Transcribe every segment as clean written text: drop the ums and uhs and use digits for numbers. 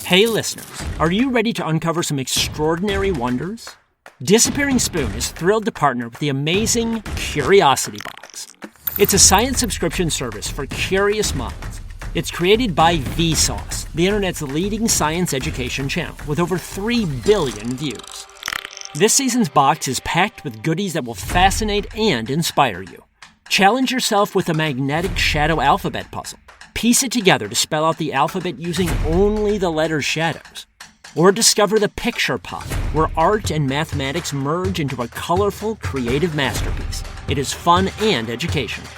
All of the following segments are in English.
Hey listeners, are you ready to uncover some extraordinary wonders? Disappearing Spoon is thrilled to partner with the amazing Curiosity Box. It's a science subscription service for curious minds. It's created by Vsauce, the internet's leading science education channel, with over 3 billion views. This season's box is packed with goodies that will fascinate and inspire you. Challenge yourself with a magnetic shadow alphabet puzzle. Piece it together to spell out the alphabet using only the letter shadows. Or discover the picture pot, where art and mathematics merge into a colorful, creative masterpiece. It is fun and educational.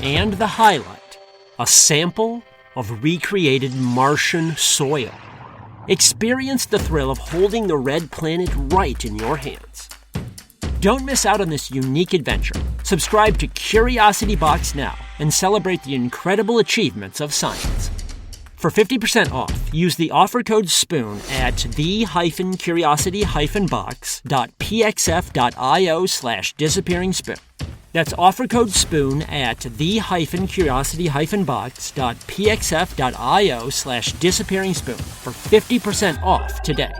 And the highlight, a sample of recreated Martian soil. Experience the thrill of holding the red planet right in your hands. Don't miss out on this unique adventure. Subscribe to Curiosity Box now and celebrate the incredible achievements of science. For 50% off, use the offer code SPOON at the-curiosity-box.pxf.io/disappearingspoon. That's offer code SPOON at the-curiosity-box.pxf.io/disappearingspoon for 50% off today.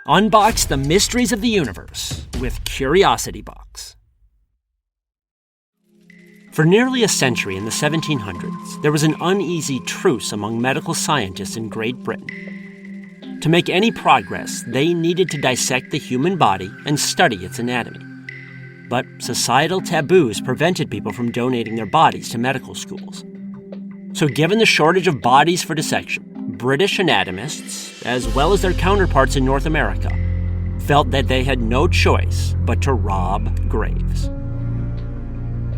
Unbox the mysteries of the universe with Curiosity Box. For nearly a century in the 1700s, there was an uneasy truce among medical scientists in Great Britain. To make any progress, they needed to dissect the human body and study its anatomy. But societal taboos prevented people from donating their bodies to medical schools. So given the shortage of bodies for dissection, British anatomists, as well as their counterparts in North America, felt that they had no choice but to rob graves.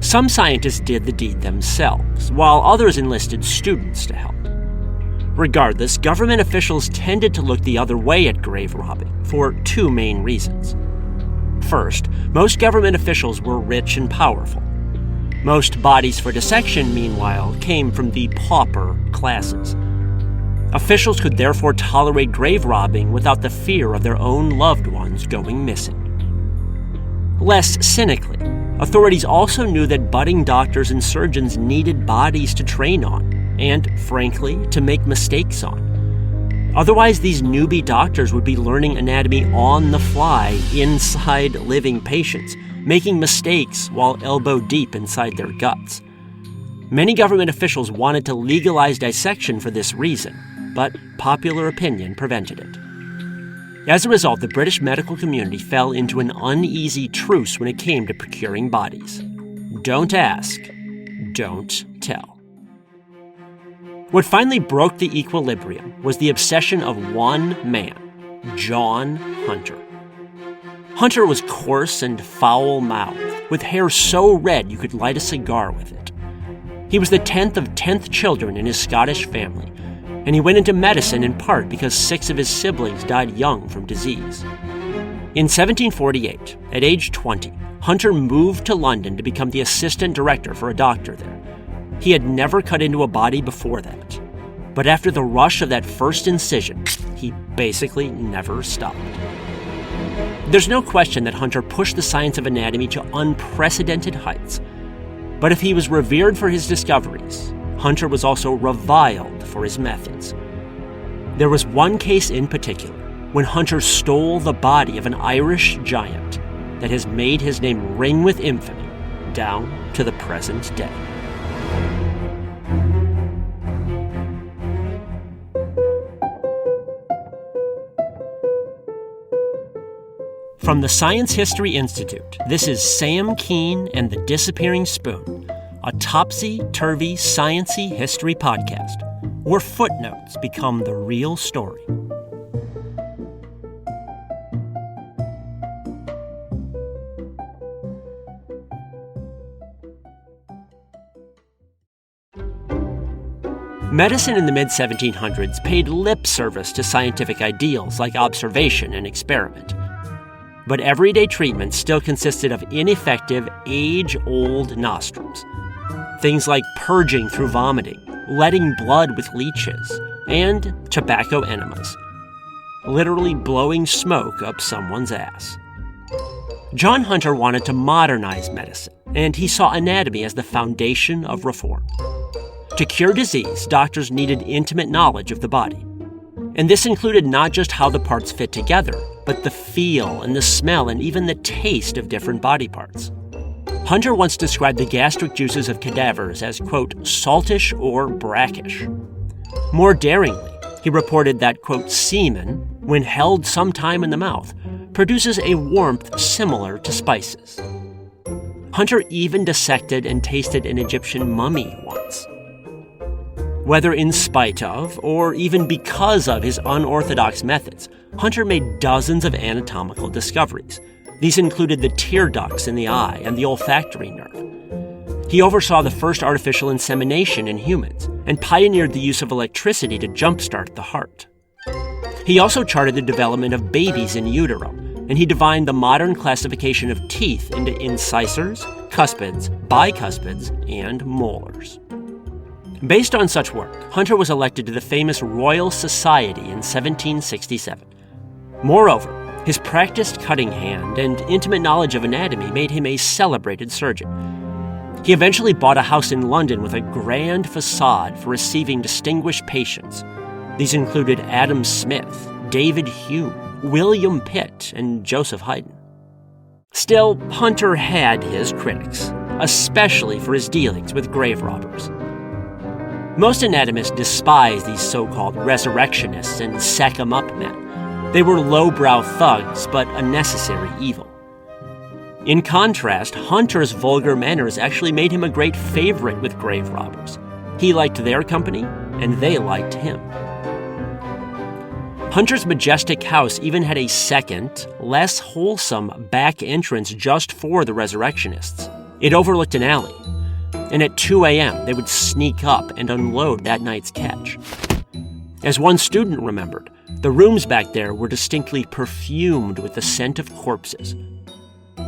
Some scientists did the deed themselves, while others enlisted students to help. Regardless, government officials tended to look the other way at grave robbing for 2 main reasons. First, most government officials were rich and powerful. Most bodies for dissection, meanwhile, came from the pauper classes. Officials could therefore tolerate grave robbing without the fear of their own loved ones going missing. Less cynically, authorities also knew that budding doctors and surgeons needed bodies to train on, and, frankly, to make mistakes on. Otherwise, these newbie doctors would be learning anatomy on the fly inside living patients, making mistakes while elbow deep inside their guts. Many government officials wanted to legalize dissection for this reason, but popular opinion prevented it. As a result, the British medical community fell into an uneasy truce when it came to procuring bodies. Don't ask, don't tell. What finally broke the equilibrium was the obsession of one man, John Hunter. Hunter was coarse and foul-mouthed, with hair so red you could light a cigar with it. He was the 10th of 10th children in his Scottish family, and he went into medicine in part because 6 of his siblings died young from disease. In 1748, at age 20, Hunter moved to London to become the assistant director for a doctor there. He had never cut into a body before that, but after the rush of that first incision, he basically never stopped. There's no question that Hunter pushed the science of anatomy to unprecedented heights, but if he was revered for his discoveries, Hunter was also reviled for his methods. There was one case in particular when Hunter stole the body of an Irish giant that has made his name ring with infamy down to the present day. From the Science History Institute, this is Sam Keane and the Disappearing Spoon, a topsy-turvy, science-y history podcast, where footnotes become the real story. Medicine in the mid-1700s paid lip service to scientific ideals like observation and experiment. But everyday treatment still consisted of ineffective, age-old nostrums. Things like purging through vomiting, letting blood with leeches, and tobacco enemas. Literally blowing smoke up someone's ass. John Hunter wanted to modernize medicine, and he saw anatomy as the foundation of reform. To cure disease, doctors needed intimate knowledge of the body. And this included not just how the parts fit together, but the feel and the smell and even the taste of different body parts. Hunter once described the gastric juices of cadavers as, quote, saltish or brackish. More daringly, he reported that, quote, semen, when held some time in the mouth, produces a warmth similar to spices. Hunter even dissected and tasted an Egyptian mummy once. Whether in spite of, or even because of his unorthodox methods, Hunter made dozens of anatomical discoveries. These included the tear ducts in the eye and the olfactory nerve. He oversaw the first artificial insemination in humans and pioneered the use of electricity to jumpstart the heart. He also charted the development of babies in utero, and he divined the modern classification of teeth into incisors, cuspids, bicuspids, and molars. Based on such work, Hunter was elected to the famous Royal Society in 1767. Moreover, his practiced cutting hand and intimate knowledge of anatomy made him a celebrated surgeon. He eventually bought a house in London with a grand facade for receiving distinguished patients. These included Adam Smith, David Hume, William Pitt, and Joseph Haydn. Still, Hunter had his critics, especially for his dealings with grave robbers. Most anatomists despise these so-called resurrectionists and sack-em-up men. They were lowbrow thugs, but a necessary evil. In contrast, Hunter's vulgar manners actually made him a great favorite with grave robbers. He liked their company, and they liked him. Hunter's majestic house even had a second, less wholesome back entrance just for the resurrectionists. It overlooked an alley, and at 2 a.m. they would sneak up and unload that night's catch. As one student remembered, the rooms back there were distinctly perfumed with the scent of corpses.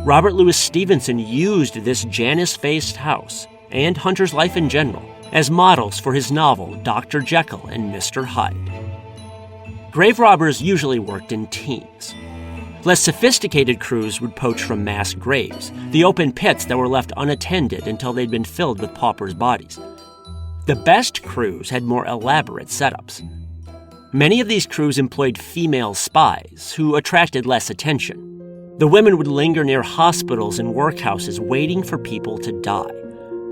Robert Louis Stevenson used this Janus-faced house, and Hunter's life in general, as models for his novel Dr. Jekyll and Mr. Hyde. Grave robbers usually worked in teams. Less sophisticated crews would poach from mass graves, the open pits that were left unattended until they'd been filled with paupers' bodies. The best crews had more elaborate setups. Many of these crews employed female spies, who attracted less attention. The women would linger near hospitals and workhouses waiting for people to die.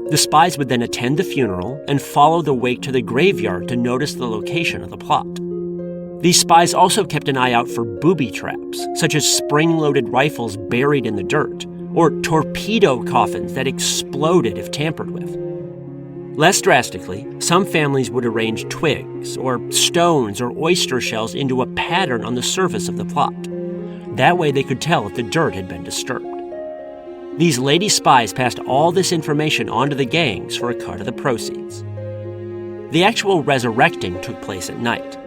The spies would then attend the funeral and follow the wake to the graveyard to notice the location of the plot. These spies also kept an eye out for booby traps, such as spring-loaded rifles buried in the dirt, or torpedo coffins that exploded if tampered with. Less drastically, some families would arrange twigs, or stones, or oyster shells into a pattern on the surface of the plot. That way they could tell if the dirt had been disturbed. These lady spies passed all this information on to the gangs for a cut of the proceeds. The actual resurrecting took place at night.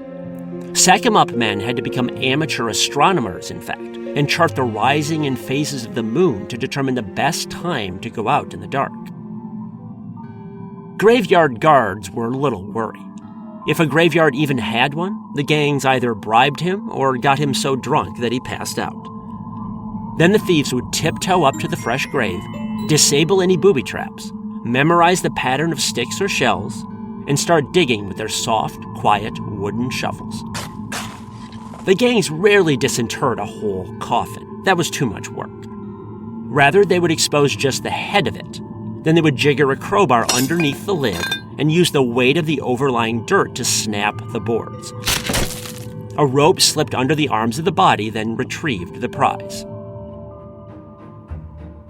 Sack-em-up men had to become amateur astronomers, in fact, and chart the rising and phases of the moon to determine the best time to go out in the dark. Graveyard guards were little worry. If a graveyard even had one, the gangs either bribed him or got him so drunk that he passed out. Then the thieves would tiptoe up to the fresh grave, disable any booby traps, memorize the pattern of sticks or shells, and start digging with their soft, quiet wooden shovels. The gangs rarely disinterred a whole coffin. That was too much work. Rather, they would expose just the head of it. Then they would jigger a crowbar underneath the lid and use the weight of the overlying dirt to snap the boards. A rope slipped under the arms of the body, then retrieved the prize.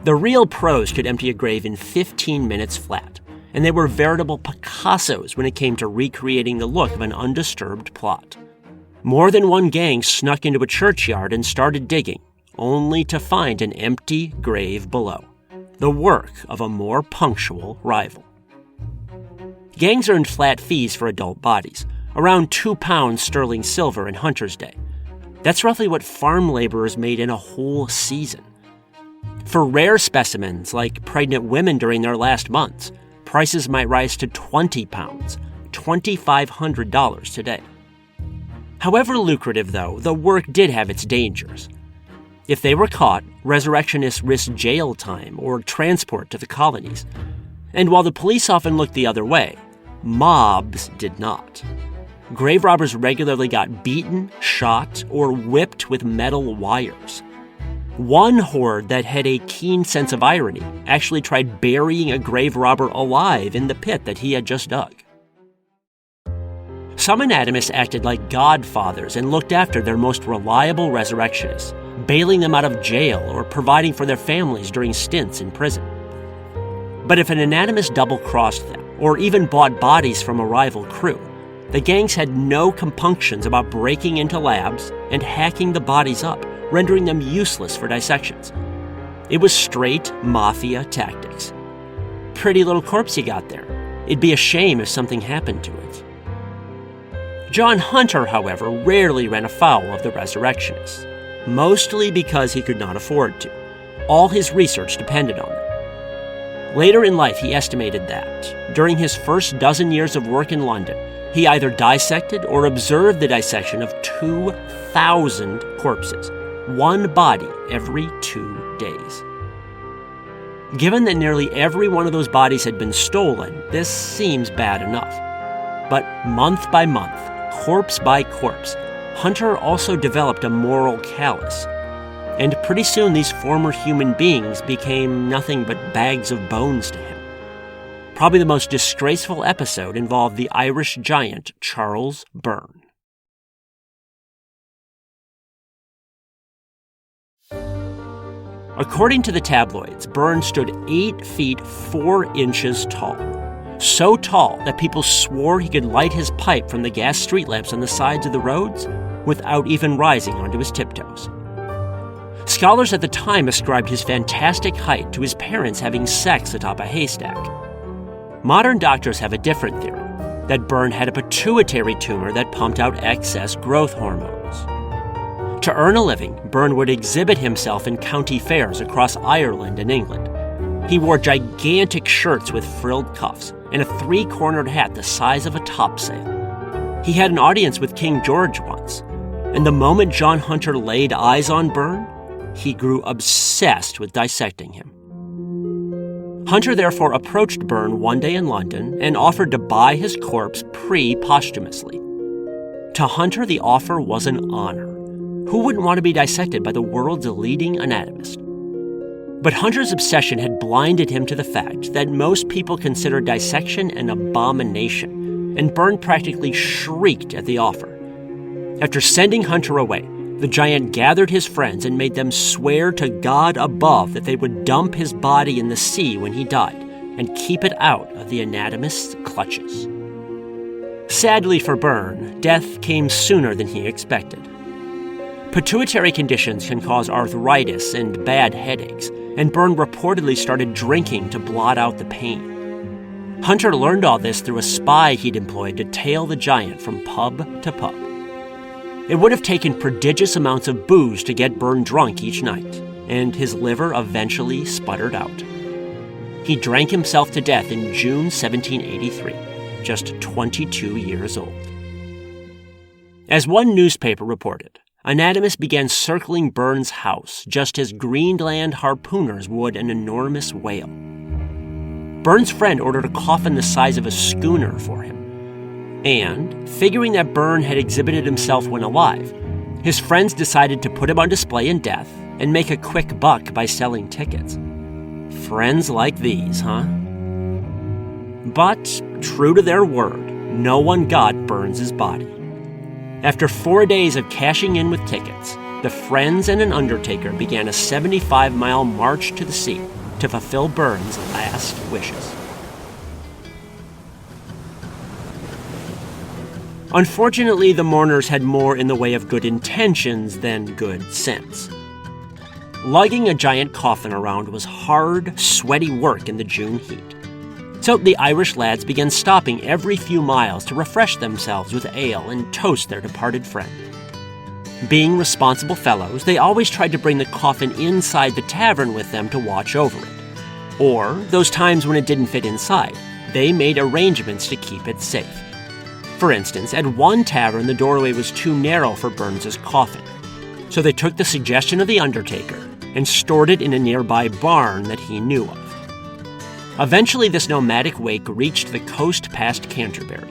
The real pros could empty a grave in 15 minutes flat, and they were veritable Picassos when it came to recreating the look of an undisturbed plot. More than one gang snuck into a churchyard and started digging, only to find an empty grave below, the work of a more punctual rival. Gangs earned flat fees for adult bodies, around 2 pounds sterling silver in Hunter's day. That's roughly what farm laborers made in a whole season. For rare specimens, like pregnant women during their last months, prices might rise to 20 pounds, $2,500 today. However lucrative, though, the work did have its dangers. If they were caught, resurrectionists risked jail time or transport to the colonies. And while the police often looked the other way, mobs did not. grave robbers regularly got beaten, shot, or whipped with metal wires. One horde that had a keen sense of irony actually tried burying a grave robber alive in the pit that he had just dug. Some anatomists acted like godfathers and looked after their most reliable resurrectionists, bailing them out of jail or providing for their families during stints in prison. But if an anatomist double-crossed them, or even bought bodies from a rival crew, the gangs had no compunctions about breaking into labs and hacking the bodies up, rendering them useless for dissections. It was straight mafia tactics. Pretty little corpse you got there. It'd be a shame if something happened to it. John Hunter, however, rarely ran afoul of the resurrectionists, mostly because he could not afford to. All his research depended on them. Later in life, he estimated that, during his first dozen years of work in London, he either dissected or observed the dissection of 2,000 corpses, one body every 2 days. Given that nearly every one of those bodies had been stolen, this seems bad enough. But month by month, corpse by corpse, Hunter also developed a moral callous. And pretty soon these former human beings became nothing but bags of bones to him. Probably the most disgraceful episode involved the Irish giant Charles Byrne. According to the tabloids, Byrne stood 8 feet 4 inches tall. So tall that people swore he could light his pipe from the gas street lamps on the sides of the roads without even rising onto his tiptoes. Scholars at the time ascribed his fantastic height to his parents having sex atop a haystack. Modern doctors have a different theory, that Byrne had a pituitary tumor that pumped out excess growth hormones. To earn a living, Byrne would exhibit himself in county fairs across Ireland and England. He wore gigantic shirts with frilled cuffs and a 3-cornered hat the size of a topsail. He had an audience with King George once, and the moment John Hunter laid eyes on Byrne, he grew obsessed with dissecting him. Hunter therefore approached Byrne one day in London and offered to buy his corpse posthumously. To Hunter, the offer was an honor. Who wouldn't want to be dissected by the world's leading anatomist? But Hunter's obsession had blinded him to the fact that most people consider dissection an abomination, and Byrne practically shrieked at the offer. After sending Hunter away, the giant gathered his friends and made them swear to God above that they would dump his body in the sea when he died and keep it out of the anatomist's clutches. Sadly for Byrne, death came sooner than he expected. Pituitary conditions can cause arthritis and bad headaches, and Byrne reportedly started drinking to blot out the pain. Hunter learned all this through a spy he'd employed to tail the giant from pub to pub. It would have taken prodigious amounts of booze to get Byrne drunk each night, and his liver eventually sputtered out. He drank himself to death in June 1783, just 22 years old. As one newspaper reported, anatomists began circling Byrne's house just as Greenland harpooners would an enormous whale. Byrne's friend ordered a coffin the size of a schooner for him. And, figuring that Byrne had exhibited himself when alive, his friends decided to put him on display in death and make a quick buck by selling tickets. Friends like these, huh? But, true to their word, no one got Byrne's body. After 4 days of cashing in with tickets, the friends and an undertaker began a 75-mile march to the sea to fulfill Byrne's last wishes. Unfortunately, the mourners had more in the way of good intentions than good sense. Lugging a giant coffin around was hard, sweaty work in the June heat. So the Irish lads began stopping every few miles to refresh themselves with ale and toast their departed friend. Being responsible fellows, they always tried to bring the coffin inside the tavern with them to watch over it. Or, those times when it didn't fit inside, they made arrangements to keep it safe. For instance, at one tavern, the doorway was too narrow for Byrne's coffin, so they took the suggestion of the undertaker and stored it in a nearby barn that he knew of. Eventually, this nomadic wake reached the coast past Canterbury,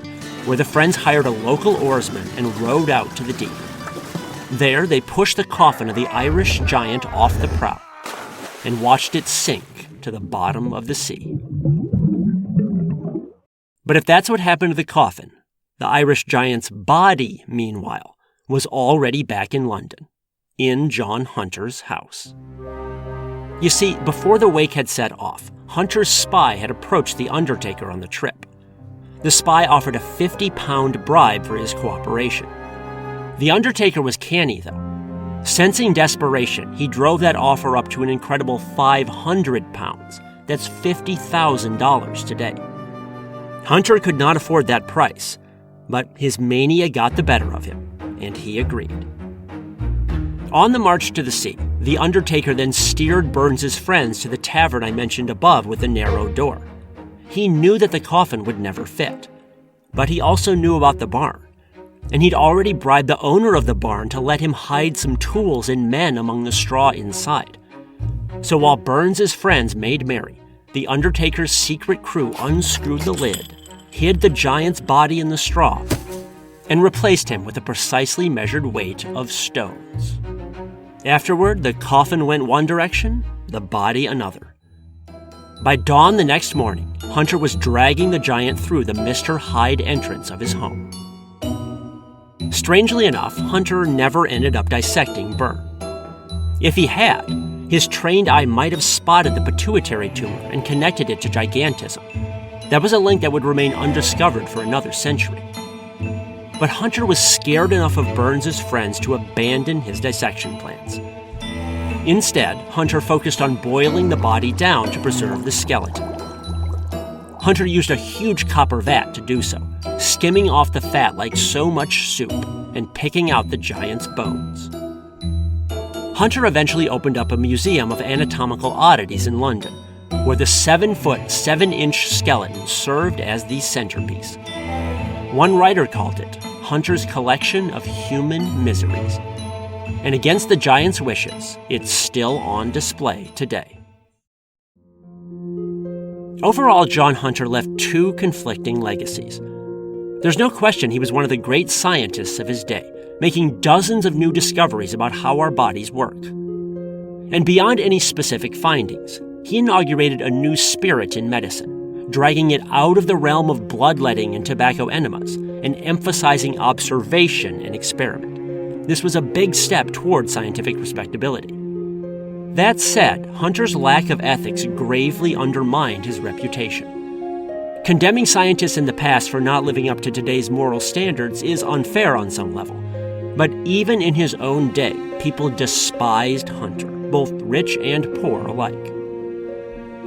where the friends hired a local oarsman and rowed out to the deep. There, they pushed the coffin of the Irish giant off the prow and watched it sink to the bottom of the sea. But if that's what happened to the coffin, the Irish giant's body, meanwhile, was already back in London, in John Hunter's house. You see, before the wake had set off, Hunter's spy had approached the undertaker on the trip. The spy offered a 50-pound bribe for his cooperation. The undertaker was canny, though. Sensing desperation, he drove that offer up to an incredible 500 pounds. That's $50,000 today. Hunter could not afford that price, but his mania got the better of him, and he agreed. On the march to the sea, the undertaker then steered Byrne's friends to the tavern I mentioned above with the narrow door. He knew that the coffin would never fit, but he also knew about the barn. And he'd already bribed the owner of the barn to let him hide some tools and men among the straw inside. So while Byrne's friends made merry, the undertaker's secret crew unscrewed the lid, hid the giant's body in the straw, and replaced him with a precisely measured weight of stones. Afterward, the coffin went one direction, the body another. By dawn the next morning, Hunter was dragging the giant through the Mr. Hyde entrance of his home. Strangely enough, Hunter never ended up dissecting Byrne. If he had, his trained eye might have spotted the pituitary tumor and connected it to gigantism. That was a link that would remain undiscovered for another century. But Hunter was scared enough of Byrne's friends to abandon his dissection plans. Instead, Hunter focused on boiling the body down to preserve the skeleton. Hunter used a huge copper vat to do so, skimming off the fat like so much soup and picking out the giant's bones. Hunter eventually opened up a museum of anatomical oddities in London, where the 7-foot, 7-inch skeleton served as the centerpiece. One writer called it Hunter's collection of human miseries. And against the giant's wishes, it's still on display today. Overall, John Hunter left two conflicting legacies. There's no question he was one of the great scientists of his day, making dozens of new discoveries about how our bodies work. And beyond any specific findings, he inaugurated a new spirit in medicine, dragging it out of the realm of bloodletting and tobacco enemas, and emphasizing observation and experiment. This was a big step toward scientific respectability. That said, Hunter's lack of ethics gravely undermined his reputation. Condemning scientists in the past for not living up to today's moral standards is unfair on some level. But even in his own day, people despised Hunter, both rich and poor alike.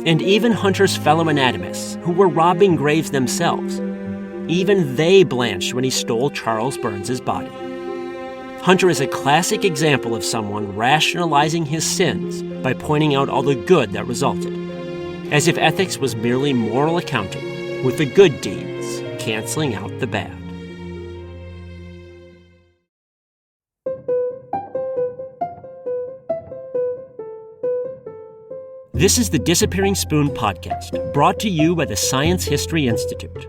And even Hunter's fellow anatomists, who were robbing graves themselves, even they blanched when he stole Charles Byrne's body. Hunter is a classic example of someone rationalizing his sins by pointing out all the good that resulted, as if ethics was merely moral accounting, with the good deeds canceling out the bad. This is the Disappearing Spoon podcast, brought to you by the Science History Institute.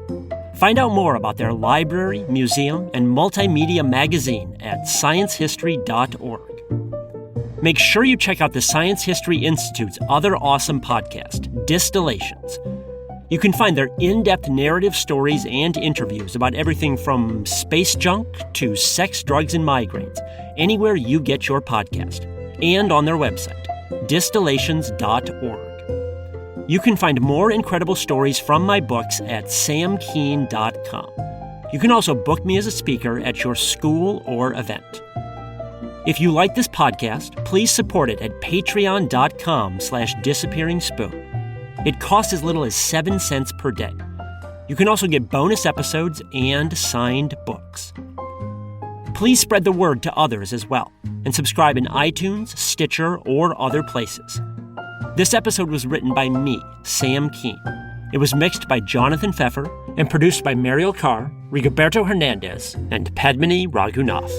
Find out more about their library, museum, and multimedia magazine at sciencehistory.org. Make sure you check out the Science History Institute's other awesome podcast, Distillations. You can find their in-depth narrative stories and interviews about everything from space junk to sex, drugs, and migraines, anywhere you get your podcast, and on their website, distillations.org. You can find more incredible stories from my books at samkeen.com. You can also book me as a speaker at your school or event. If you like this podcast, please support it at patreon.com/disappearingspoon. It costs as little as 7 cents per day. You can also get bonus episodes and signed books. Please spread the word to others as well, and subscribe in iTunes, Stitcher, or other places. This episode was written by me, Sam Keen. It was mixed by Jonathan Pfeffer and produced by Mariel Carr, Rigoberto Hernandez, and Padmini Raghunath.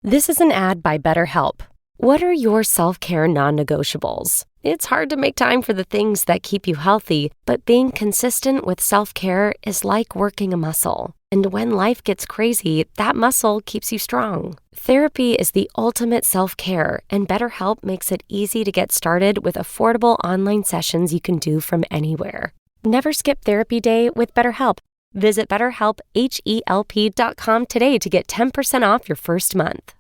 This is an ad by BetterHelp. What are your self-care non-negotiables? It's hard to make time for the things that keep you healthy, but being consistent with self-care is like working a muscle. And when life gets crazy, that muscle keeps you strong. Therapy is the ultimate self-care, and BetterHelp makes it easy to get started with affordable online sessions you can do from anywhere. Never skip therapy day with BetterHelp. Visit BetterHelp, HELP.com today to get 10% off your first month.